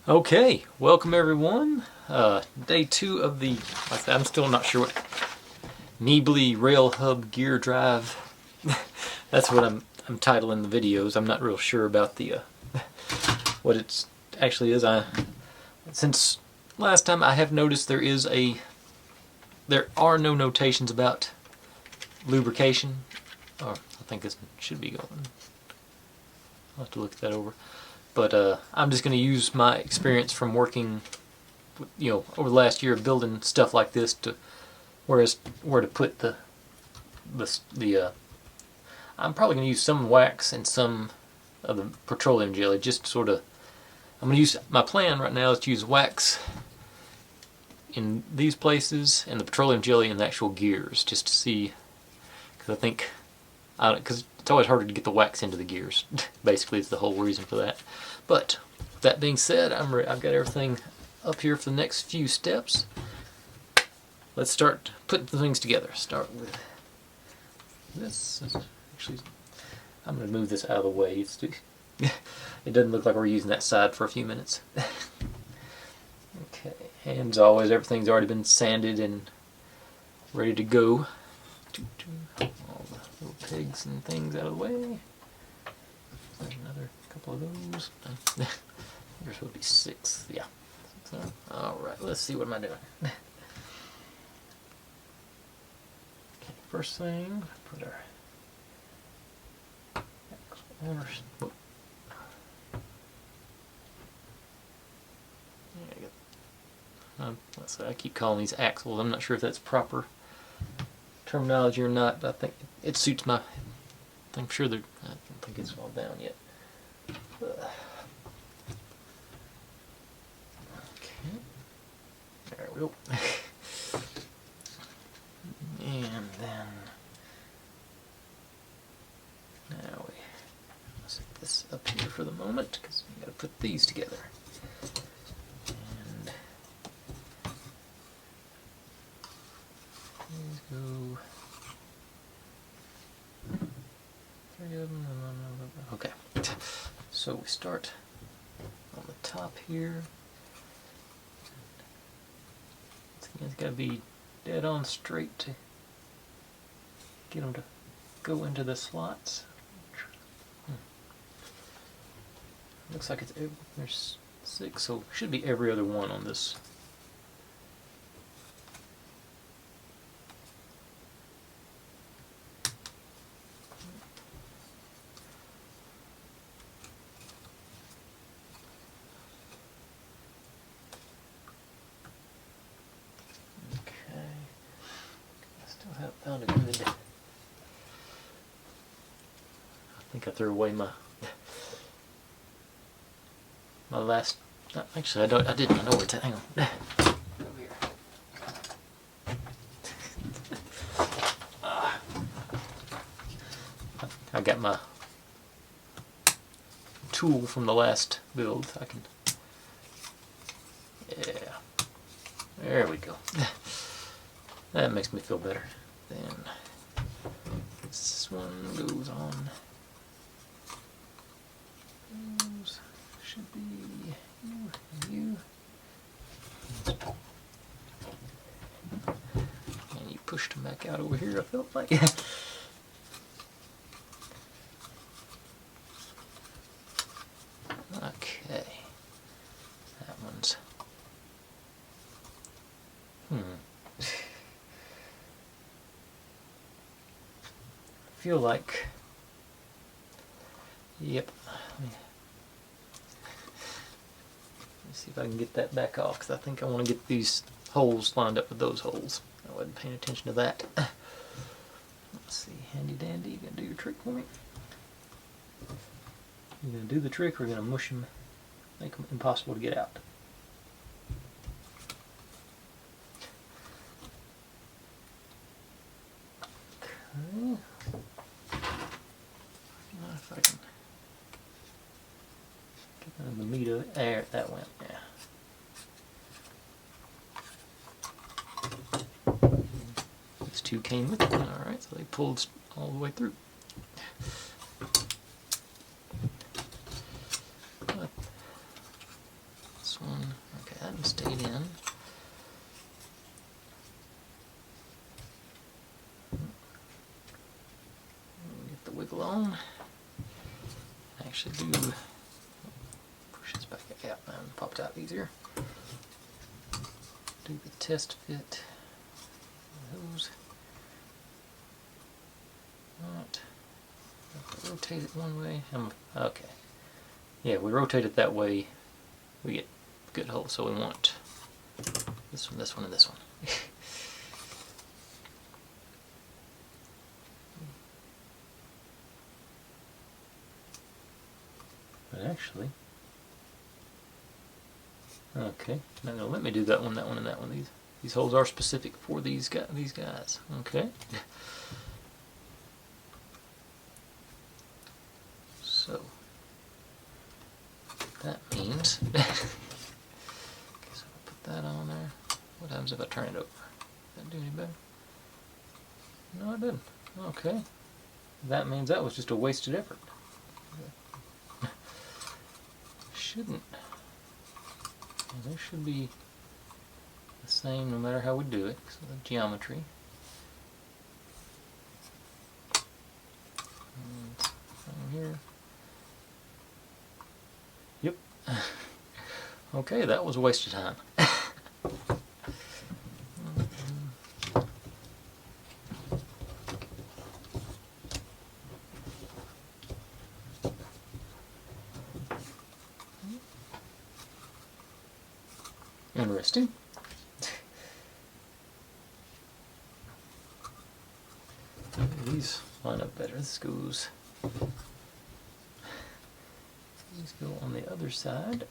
Okay, welcome everyone. Day 2 of the, like I said, I'm still not sure what, Meibely Rail Hub Gear Drive. That's what I'm titling the videos. I'm not real sure about the what it actually is. Since last time I have noticed there are no notations about lubrication. Or I think this should be going. I'll have to look that over. But I'm just going to use my experience from working, over the last year building stuff like this to where to put the I'm probably going to use some wax and some of the petroleum jelly, just sort of. I'm going to use, my plan right now is to use wax in these places and the petroleum jelly in the actual gears, just to see, because it's always harder to get the wax into the gears. Basically, it's the whole reason for that. But that being said, I've got everything up here for the next few steps. Let's start putting the things together. Start with this. Actually, I'm going to move this out of the way. It doesn't look like we're using that side for a few minutes. Okay, and as always, everything's already been sanded and ready to go. All the little pegs and things out of the way. There's another couple of those. There's supposed to be 6. Yeah. So, alright, let's see, what am I doing? Okay, first thing, put our let's say I keep calling these axles. I'm not sure if that's proper terminology or not, but I think it suits my. I'm sure I don't think it's all down yet. Okay, there we go. And then now we set this up here for the moment because we got to put these together. And these go. 3 of them. Okay, so we start on the top here. It's got to be dead on straight to get them to go into the slots. Looks like there's 6, so it should be every other one on this. Found a good. I think I threw away my last. Actually, I didn't. I know where it's at. Hang on. Over here. I got my tool from the last build. I can. Yeah. There we go. That makes me feel better. Then this one goes on. Those should be you and you. And you pushed them back out over here, I felt like. Okay. That one's. Feel like, yep. Let me see if I can get that back off, because I think I want to get these holes lined up with those holes. I wasn't paying attention to that. Let's see, handy dandy, you gonna do your trick for me? You're gonna do the trick, or you're gonna mush them, make them impossible to get out? Okay. If I can get into the meat of it. There, that went, yeah. These 2 came with it. Alright, so they pulled all the way through. But this and stayed in. Get the wiggle on. Actually do push this back out and pop it out easier. Do the test fit. Those. Right. Rotate it one way. Okay. Yeah, we rotate it that way. We get good holes. So we want this one, this one, and this one. But actually, okay. Now they'll let me do that one, and that one. These holes are specific for these guys. Okay. So that means so I'll put that on there. What happens if I turn it over? Does that do any better? No, it didn't. Okay. That means that was just a wasted effort. Shouldn't. They should be the same no matter how we do it. So the geometry. And down here. Yep. Okay, that was a waste of time. Interesting. These line up better. This goes. These go on the other side.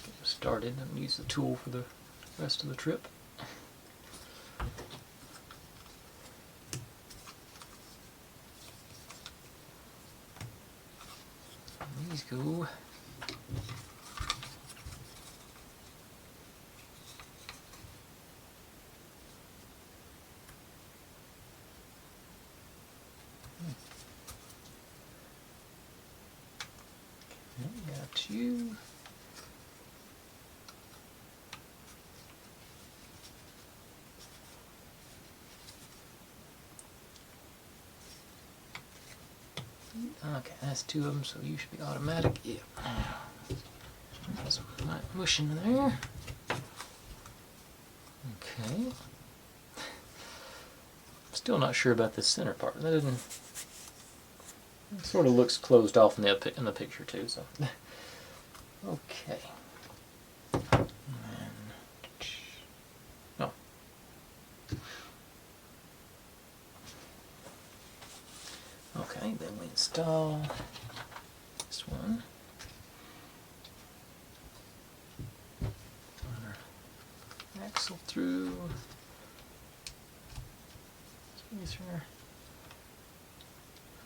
Get started and use the tool for the rest of the trip. And these go. Got you. Okay, that's two of them, so you should be automatic. Yeah. Some light mush in there. Okay. Still not sure about this center part. That doesn't. It sort of looks closed off in the picture too. So. Okay. No. Okay, then we install this one. Run our axle through. Spacer. I'm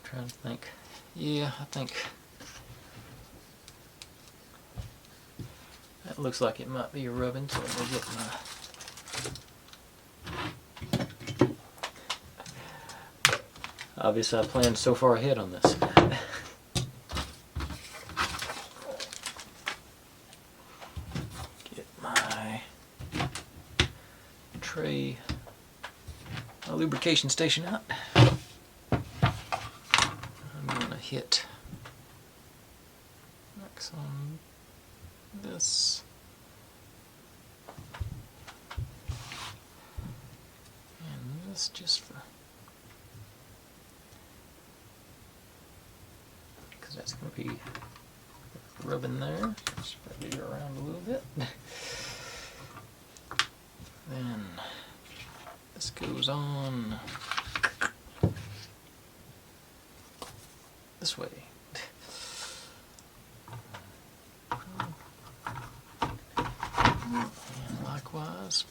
trying to think. Yeah, I think that looks like it might be a rubbing, so I'm gonna get my. Obviously, I planned so far ahead on this. Get my tray, my lubrication station out. I'm gonna hit X on this. And this just for. That's going to be rubbing there. Spread it around a little bit. Then this goes on this way. And likewise.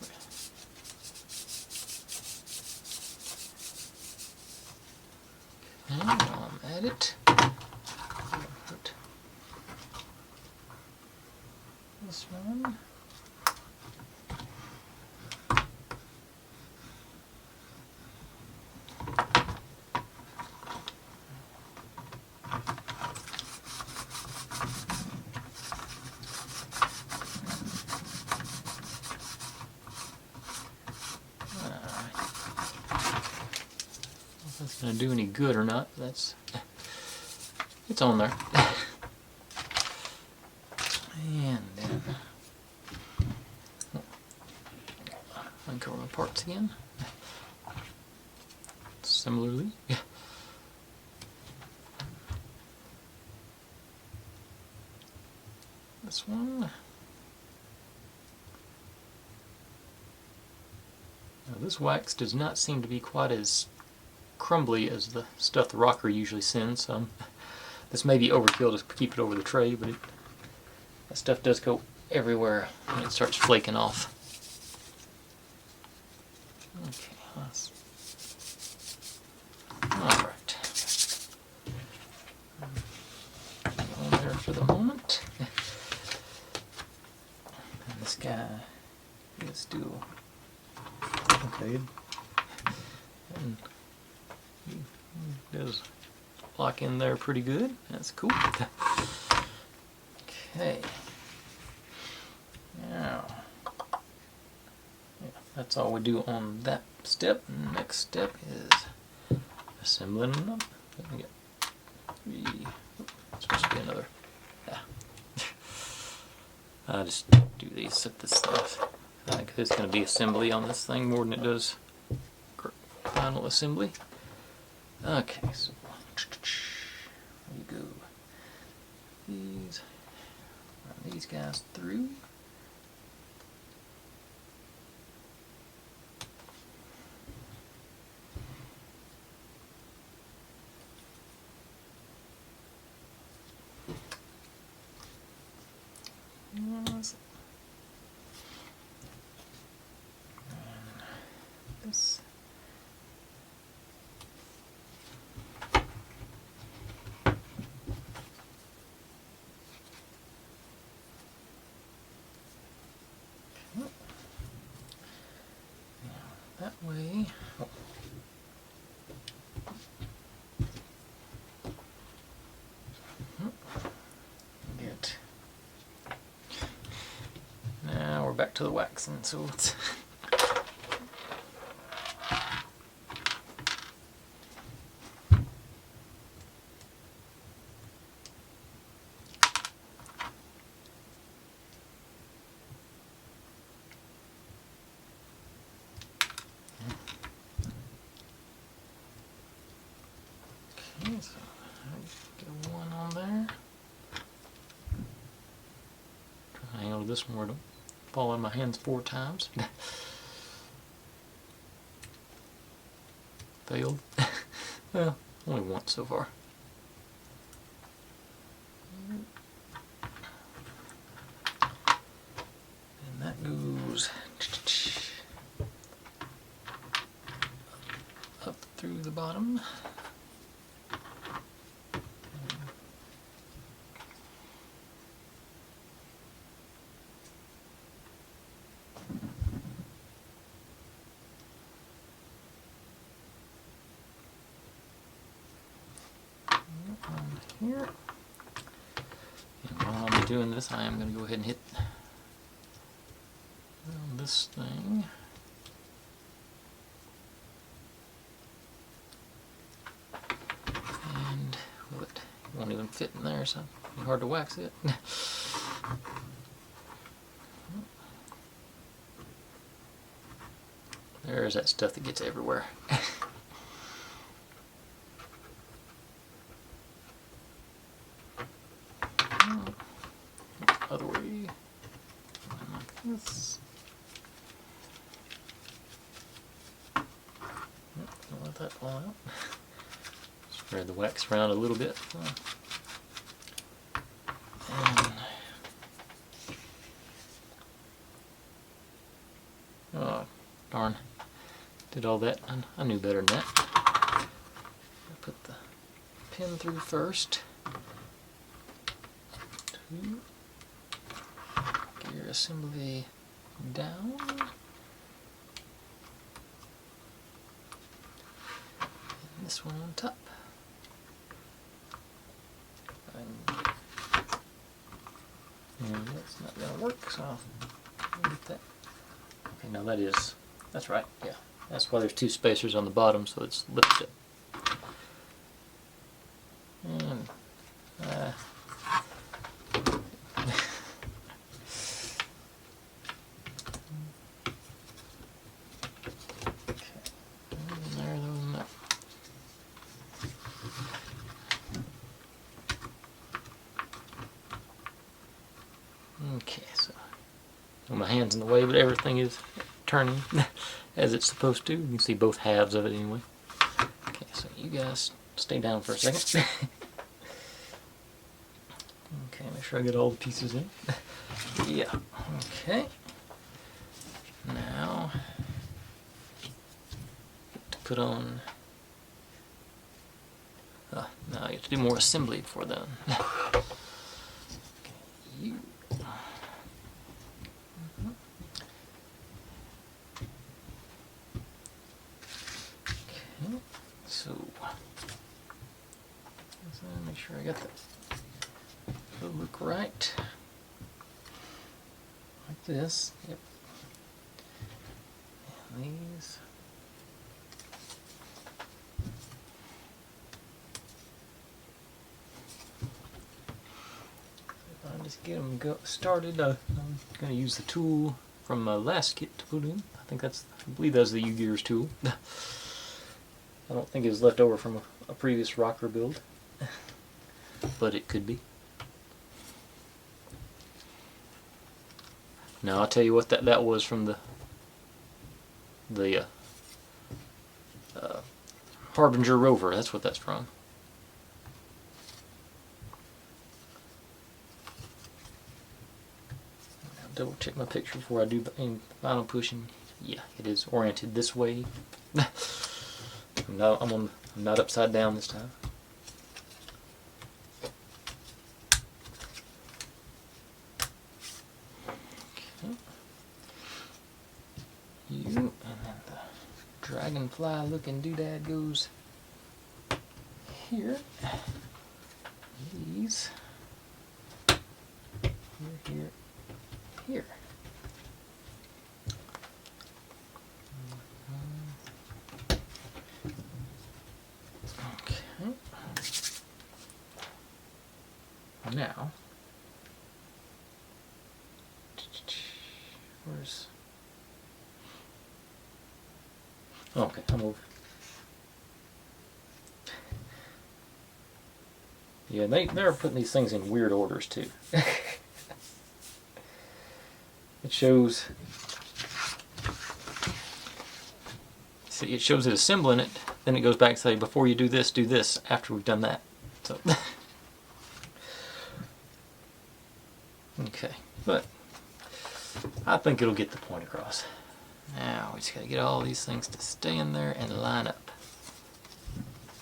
And while I'm at it, this one. that's going to do any good or not. It's on there. And then uncover my parts again. Similarly. This one. Now this wax does not seem to be quite as crumbly as the stuff the rocker usually sends. This may be overkill to keep it over the tray, but that stuff does go everywhere when it starts flaking off. Okay, alright. On there for the moment. And this guy is still okay. And he does lock in there pretty good. That's cool. Okay. Now, yeah, that's all we do on that step. Next step is assembling them. Let me get supposed to be another. Yeah. I just do these at this stuff. I think it's going to be assembly on this thing more than it does final assembly. Okay, so there you go. Run these guys through. This. That way. Good. Now we're back to the waxing, so let's so get one on there. Try to handle this one where it don't fall in my hands 4 times. Failed. Well, only once so far. And that goes up through the bottom. Here. And while I'm doing this, I am going to go ahead and hit this thing. And well, it won't even fit in there, so it'll be hard to wax it. There's that stuff that gets everywhere. Other way, like this. Don't let that fall out. Spread the wax around a little bit. And, oh, darn. Did all that. I knew better than that. I put the pin through first. Gear assembly down. And this one on top. And that's not going to work, so I'll get that. Okay, now that's right, yeah. That's why there's 2 spacers on the bottom, so it's lifted up And okay, so well, my hand's in the way, but everything is turning as it's supposed to. You can see both halves of it anyway. Okay, so you guys stay down for a second. Okay, make sure I get all the pieces in. Yeah, okay. Now, to put on... now you have to do more assembly before then. Okay, you... Okay, so... make sure I got that. It'll look right. Like this. Yep. And these. If I just get them started, I'm going to use the tool from my last kit to put in. I believe that's the U-Gears tool. I don't think it was left over from a previous rocker build, but it could be. Now I'll tell you what that was from the Harbinger rover. That's what that's from. I'll double check my picture before I do any final pushing. Yeah, it is oriented this way. I'm not upside down this time. You, and then the dragonfly looking doodad goes here. These here, here. Okay. Now, where's... Okay, I'll move. Yeah, they're putting these things in weird orders too. It shows. See, it shows it assembling it, then it goes back to say, before you do this after we've done that. So, okay, but I think it'll get the point across. Now we just gotta get all these things to stay in there and line up.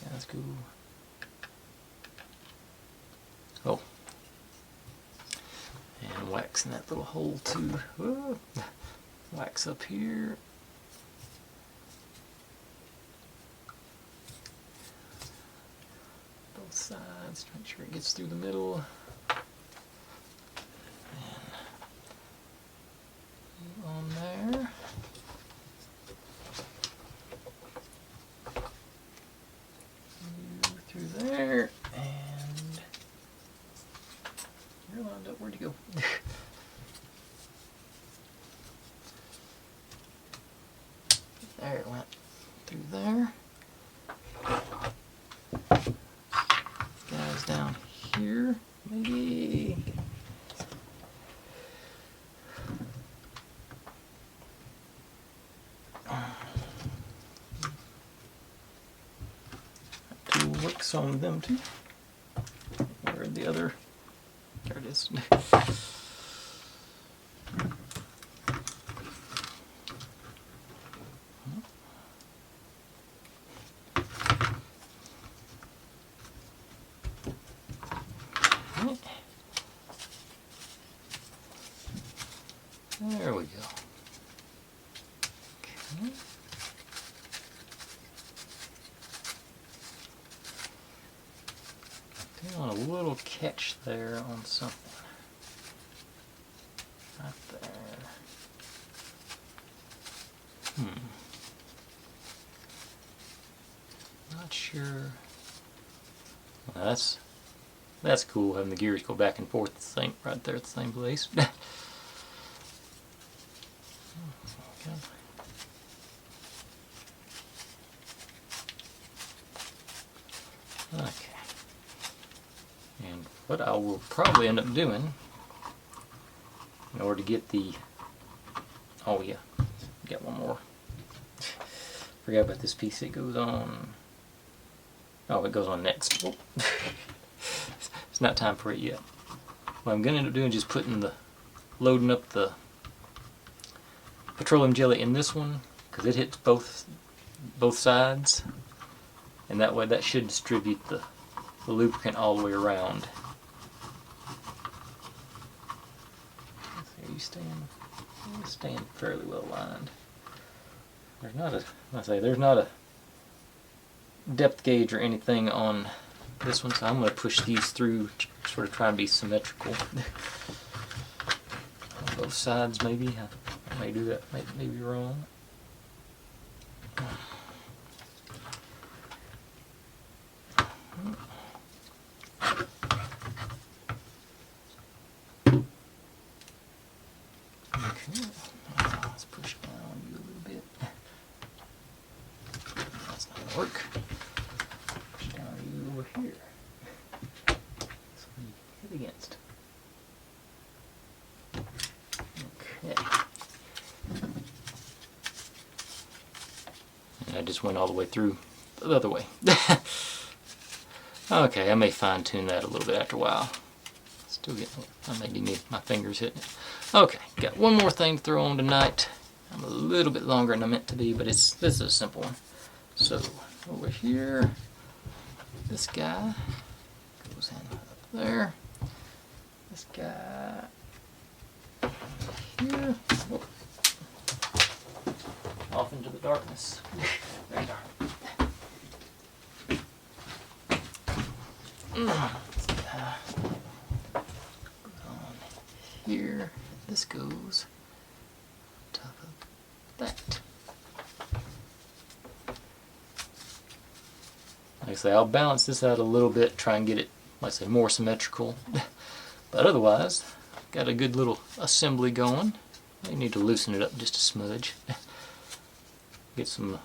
Yeah, let's go. Oh, and wax in that little hole too. Whoa. Wax up here. Both sides, make sure it gets through the middle. And you on there. You through there, and you're lined up. Where'd you go? There it went. Through there. Guys down here, maybe. Two wicks on them too. Where'd the other? There it is. There we go. Okay. Doing a little catch there on something. Right there. Not sure That's cool, having the gears go back and forth right there at the same place. Okay. And what I will probably end up doing in order to get the... Oh yeah, got one more. Forgot about this piece. It goes on... Oh, it goes on next. It's not time for it yet. What I'm going to end up doing is just loading up the petroleum jelly in this one, because it hits both sides, and that way that should distribute the lubricant all the way around. Are you staying fairly well lined? There's not a depth gauge or anything on this one, so I'm going to push these through, sort of try and be symmetrical. On both sides, maybe. I may do that, may be wrong. Okay, let's push down you a little bit. That's not going to work. Push down you over here. So you hit against. Okay. And I just went all the way through the other way. Okay, I may fine tune that a little bit after a while. Still getting, I maybe need my fingers hitting it. Okay, got one more thing to throw on tonight. I'm a little bit longer than I meant to be, but this is a simple one. So over here, this guy goes in up there. This guy here. Whoop. Off into the darkness. Very dark. Here, this goes on top of that. Like I say, I'll balance this out a little bit, try and get it, like I say, more symmetrical. But otherwise, got a good little assembly going. You need to loosen it up just a smudge. Get some...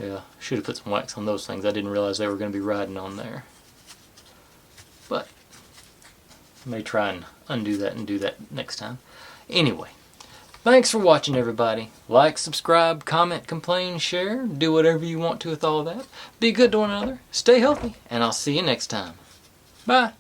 Yeah, should have put some wax on those things. I didn't realize they were going to be riding on there. But I may try and undo that and do that next time. Anyway, thanks for watching, everybody. Like, subscribe, comment, complain, share. Do whatever you want to with all of that. Be good to one another. Stay healthy. And I'll see you next time. Bye.